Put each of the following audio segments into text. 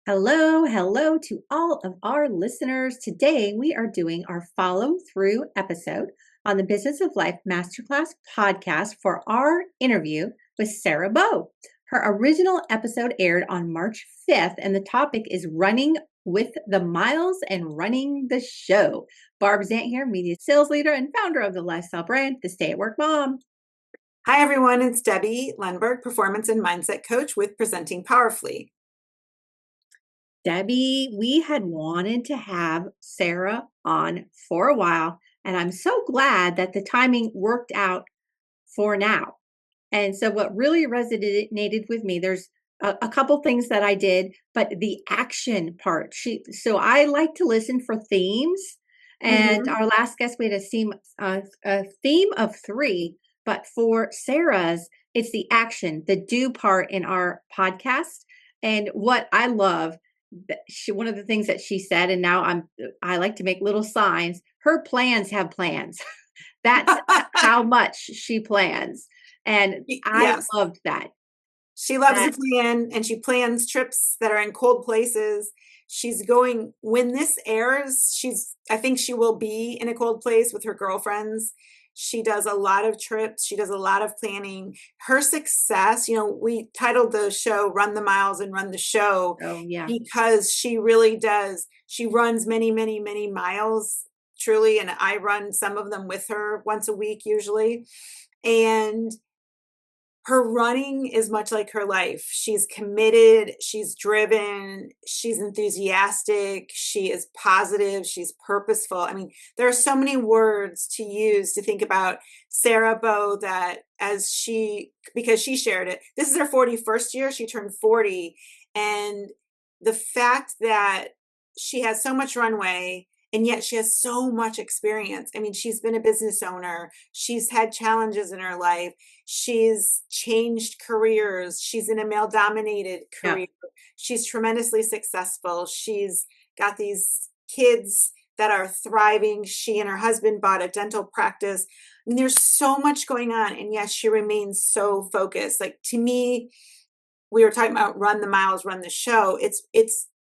Hello to all of our listeners. Today we are doing our follow through episode on the Business of Life Masterclass podcast for our interview with Sarah Boe. Her original episode aired on March 5th, and the topic is running with the miles and running the show. Barb Zant here, media sales leader and founder of the lifestyle brand, The Stay at Work Mom. Hi, everyone. It's Debbie Lundberg, performance and mindset coach with Presenting Powerfully. Debbie, we had wanted to have Sarah on for a while, and I'm so glad that the timing worked out for now. And so, what really resonated with me, there's a couple things that I did, but the action part. So I like to listen for themes. And our last guest, we had a theme of three, but for Sarah's, it's the action, the do part in our podcast. And what I love, one of the things that she said, and now I like to make little signs. Her plans have plans. That's how much she plans. And I Yes, loved that. she loves to plan, and she plans trips that are in cold places. She's going, when this airs, I think she will be in a cold place with her girlfriends. She does a lot of trips. She does a lot of planning. Her success, we titled the show Run the Miles and Run the Show. Oh, yeah. Because she really does. She runs many, many, many miles, truly. And I run some of them with her once a week, usually. And her running is much like her life. She's committed, she's driven, she's enthusiastic, she is positive, she's purposeful. I mean, there are so many words to use to think about Sarah Boe that because she shared it, this is her 41st year, she turned 40. And the fact that she has so much runway, and yet she has so much experience. I mean, she's been a business owner. She's had challenges in her life. She's changed careers. She's in a male-dominated career. Yeah. She's tremendously successful. She's got these kids that are thriving. She and her husband bought a dental practice. I mean, there's so much going on. And yes, she remains so focused. Like, to me, we were talking about run the miles, run the show.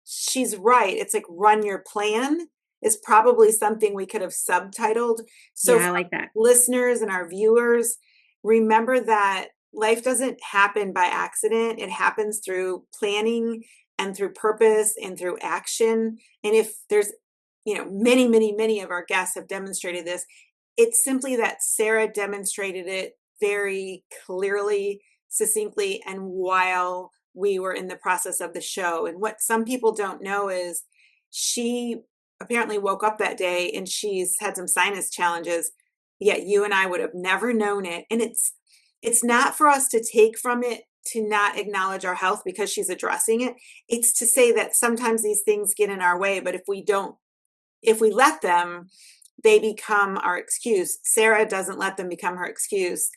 She's right. It's like run your plan is probably something we could have subtitled. So yeah, I like that. Listeners and our viewers, remember that life doesn't happen by accident. It happens through planning and through purpose and through action. And if there's, many, many, many of our guests have demonstrated this, it's simply that Sarah demonstrated it very clearly, succinctly, and while we were in the process of the show. And what some people don't know is she apparently woke up that day and she's had some sinus challenges, yet you and I would have never known it. And it's not for us to take from it to not acknowledge our health because she's addressing it. It's to say that sometimes these things get in our way, but if we let them, they become our excuse. Sarah doesn't let them become her excuse.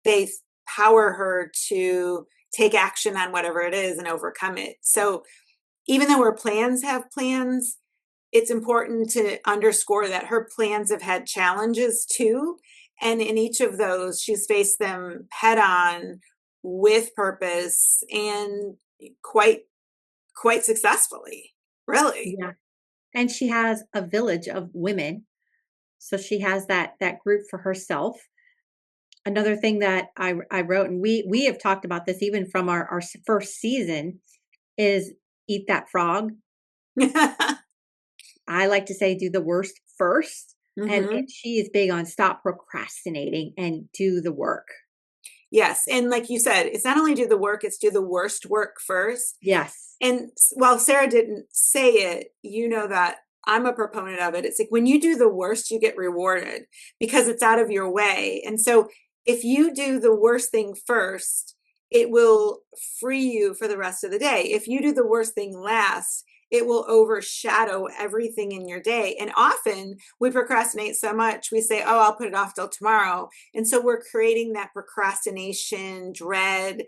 They power her to take action on whatever it is and overcome it. So even though her plans have plans, it's important to underscore that her plans have had challenges too. And in each of those, she's faced them head on with purpose and quite successfully, really. Yeah. And she has a village of women. So she has that group for herself. Another thing that I wrote, and we have talked about this even from our first season, is eat that frog. I like to say do the worst first. And she is big on stop procrastinating and do the work. Yes. And like you said, it's not only do the work, it's do the worst work first. Yes. And while Sarah didn't say it, you know that I'm a proponent of it. It's like when you do the worst, you get rewarded because it's out of your way. And so if you do the worst thing first, it will free you for the rest of the day. If you do the worst thing last, it will overshadow everything in your day. And often we procrastinate so much, we say, oh, I'll put it off till tomorrow. And so we're creating that procrastination, dread,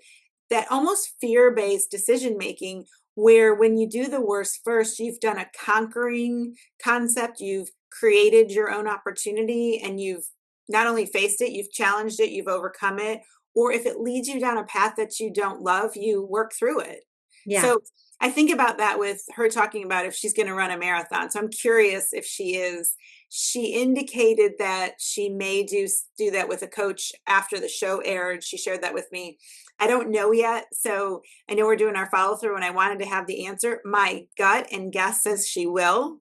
that almost fear-based decision-making, where when you do the worst first, you've done a conquering concept, you've created your own opportunity, and you've not only faced it, you've challenged it, you've overcome it. Or if it leads you down a path that you don't love, you work through it. Yeah. So I think about that with her talking about if she's going to run a marathon. So I'm curious if she is. She indicated that she may do that with a coach after the show aired. She shared that with me. I don't know yet. So I know we're doing our follow through and I wanted to have the answer. My gut and guess says she will,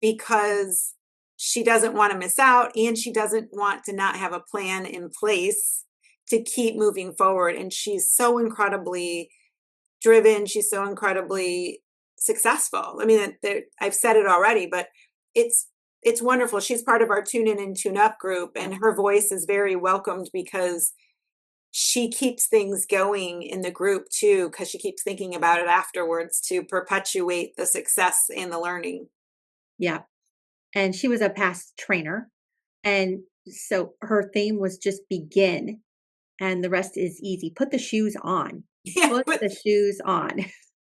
because she doesn't want to miss out and she doesn't want to not have a plan in place to keep moving forward. And she's so incredibly driven. She's so incredibly successful. I mean, I've said it already, but it's wonderful. She's part of our Tune In and Tune Up group, and her voice is very welcomed because she keeps things going in the group too, because she keeps thinking about it afterwards to perpetuate the success and the learning. Yeah. And she was a past trainer. And so her theme was just begin, and the rest is easy. Put the shoes on. Yeah, Put but the shoes on.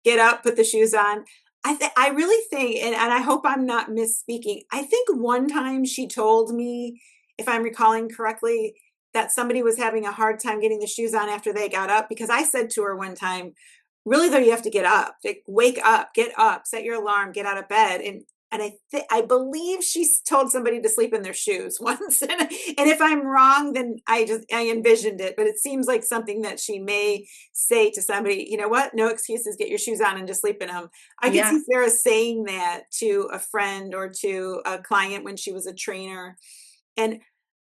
get up, put the shoes on. I really think, and I hope I'm not misspeaking. I think one time she told me, if I'm recalling correctly, that somebody was having a hard time getting the shoes on after they got up, because I said to her one time, really though, you have to get up, like, wake up, get up, set your alarm, get out of bed. And I believe she told somebody to sleep in their shoes once. And if I'm wrong, then I envisioned it, but it seems like something that she may say to somebody, you know what, no excuses, get your shoes on and just sleep in them. I could Yeah. see Sarah saying that to a friend or to a client when she was a trainer. And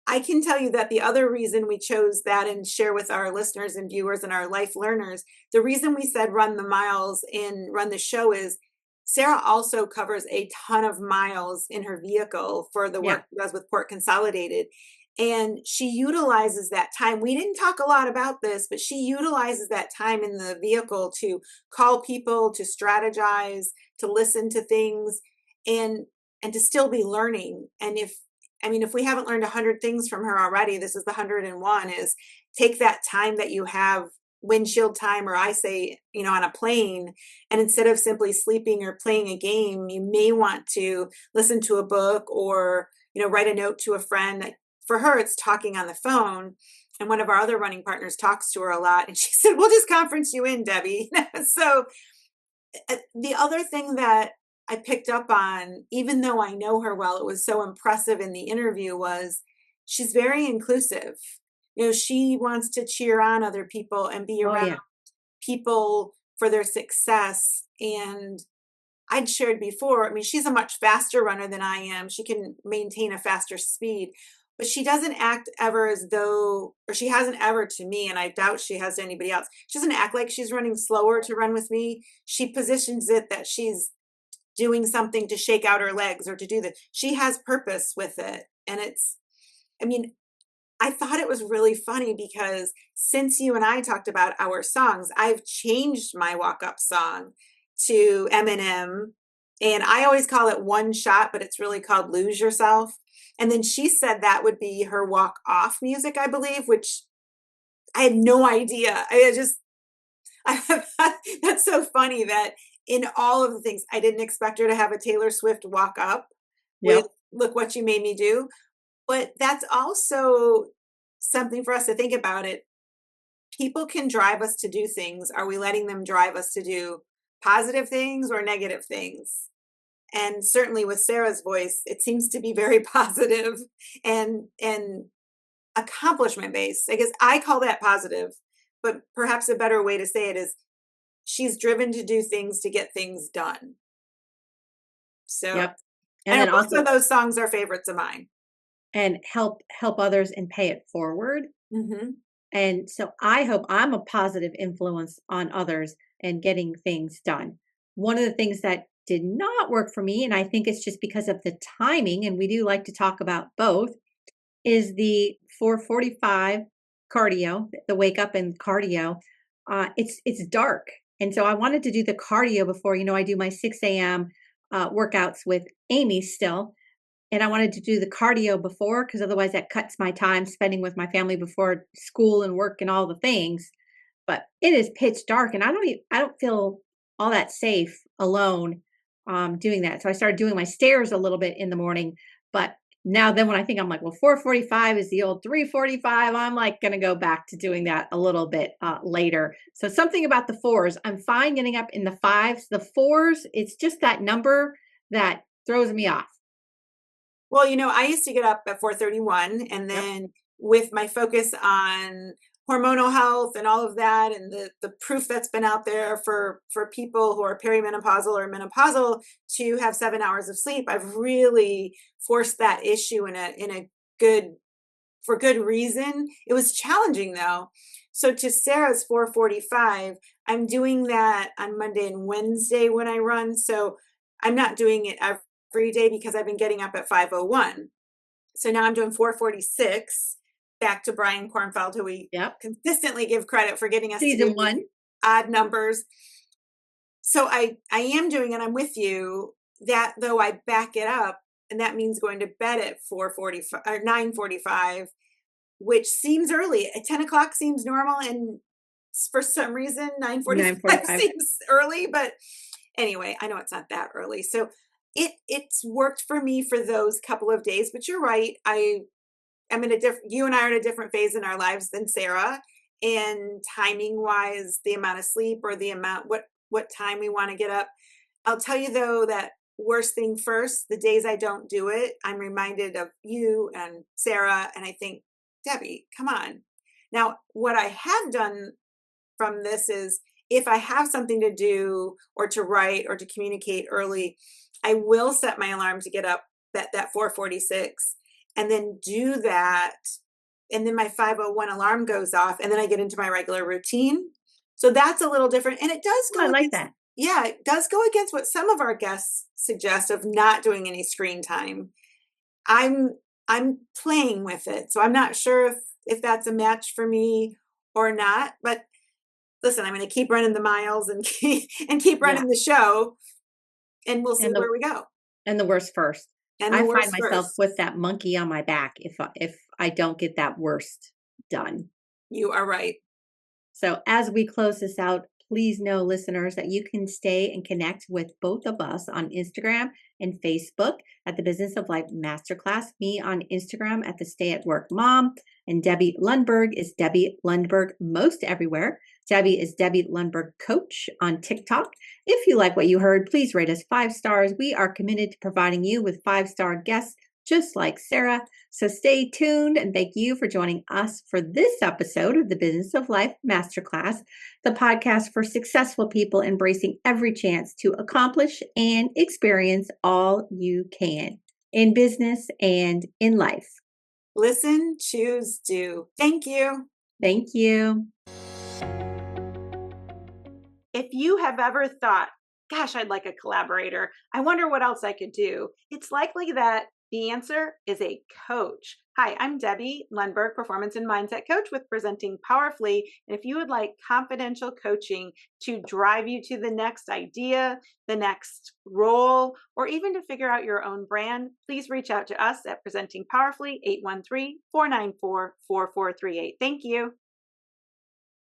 I can tell you that the other reason we chose that and share with our listeners and viewers and our life learners, the reason we said run the miles and run the show is Sarah also covers a ton of miles in her vehicle for the Yeah. work she does with Port Consolidated. And she utilizes that time. We didn't talk a lot about this, but she utilizes that time in the vehicle to call people, to strategize, to listen to things, and to still be learning. And if we haven't learned 100 things from her already, this is the 101, is take that time that you have, windshield time, or I say, on a plane, and instead of simply sleeping or playing a game, you may want to listen to a book or, write a note to a friend. For her, it's talking on the phone. And one of our other running partners talks to her a lot. And she said, we'll just conference you in, Debbie. So the other thing that I picked up on, even though I know her well, it was so impressive in the interview, was she's very inclusive. She wants to cheer on other people and be Oh, around yeah. people for their success. And I'd shared before, she's a much faster runner than I am. She can maintain a faster speed, but she doesn't act ever as though, or she hasn't ever to me, and I doubt she has to anybody else. She doesn't act like she's running slower to run with me. She positions it that she's doing something to shake out her legs or to do that. She has purpose with it. And I thought it was really funny because since you and I talked about our songs, I've changed my walk up song to Eminem. And I always call it One Shot, but it's really called Lose Yourself. And then she said that would be her walk off music, I believe, which I had no idea. That's so funny that in all of the things, I didn't expect her to have a Taylor Swift walk up with Yep. Look What You Made Me Do. But that's also something for us to think about. It. People can drive us to do things. Are we letting them drive us to do positive things or negative things? And certainly with Sarah's voice, it seems to be very positive and accomplishment based. I guess I call that positive, but perhaps a better way to say it is she's driven to do things to get things done. So, Yep. And and then both of also, those songs are favorites of mine. and help others and pay it forward. Mm-hmm. And so I hope I'm a positive influence on others and getting things done. One of the things that did not work for me, and I think it's just because of the timing, and we do like to talk about both, is the 4:45 cardio, the wake up and cardio. It's dark, and so I wanted to do the cardio before. I do my 6 a.m. Workouts with Amy still, and I wanted to do the cardio before because otherwise that cuts my time spending with my family before school and work and all the things. But it is pitch dark, and I don't feel all that safe alone doing that. So I started doing my stairs a little bit in the morning, but now then when I think I'm like, well, 4:45 is the old 3:45. I'm like going to go back to doing that a little bit later. So something about the fours, I'm fine getting up in the fives. The fours, it's just that number that throws me off. Well, I used to get up at 4:31, and Yep. then with my focus on hormonal health and all of that, and the proof that's been out there for people who are perimenopausal or menopausal to have 7 hours of sleep, I've really forced that issue in a good for good reason. It was challenging though. So to Sarah's 4:45, I'm doing that on Monday and Wednesday when I run. So I'm not doing it every day because I've been getting up at 5:01. So now I'm doing 4:46, back to Brian Kornfeld, who we Yep. consistently give credit for getting us to Season do these one. odd numbers. So I am doing, and I'm with you, that though I back it up, and that means going to bed at 4:45 or 9:45, which seems early. At 10 o'clock seems normal, and for some reason 9:45 9:45. seems early. But anyway, I know it's not that early. So it's worked for me for those couple of days. But you're right. I am in a different. You and I are in a different phase in our lives than Sarah, and timing wise, the amount of sleep or the amount what time we want to get up. I'll tell you though that worst thing first, the days I don't do it, I'm reminded of you and Sarah, and I think, Debbie, come on. Now, what I have done from this is if I have something to do or to write or to communicate early, I will set my alarm to get up that 4:46 and then do that. And then my 5:01 alarm goes off, and then I get into my regular routine. So that's a little different. And it does Oh, I go like against, that. yeah, it does go against what some of our guests suggest of not doing any screen time. I'm I'm playing with it. So I'm not sure if that's a match for me or not, but listen, I'm going to keep running the miles and keep Yeah. running the show, and we'll see And the where we go. and the worst first. And I the find worst myself first. with that monkey on my back if I don't get that worst done. You are right. So, as we close this out, please know, listeners, that you can stay and connect with both of us on Instagram and Facebook at the Business of Life Masterclass. Me on Instagram at the Stay at Work Mom, and Debbie Lundberg is Debbie Lundberg most everywhere. Debbie is Debbie Lundberg Coach on TikTok. If you like what you heard, please rate us 5 stars. We are committed to providing you with 5-star guests just like Sarah. So stay tuned, and thank you for joining us for this episode of the Business of Life Masterclass, the podcast for successful people embracing every chance to accomplish and experience all you can in business and in life. Listen, choose, do. Thank you. Thank you. If you have ever thought, gosh, I'd like a collaborator, I wonder what else I could do, it's likely that the answer is a coach. Hi, I'm Debbie Lundberg, Performance and Mindset Coach with Presenting Powerfully. And if you would like confidential coaching to drive you to the next idea, the next role, or even to figure out your own brand, please reach out to us at Presenting Powerfully, 813-494-4438. Thank you.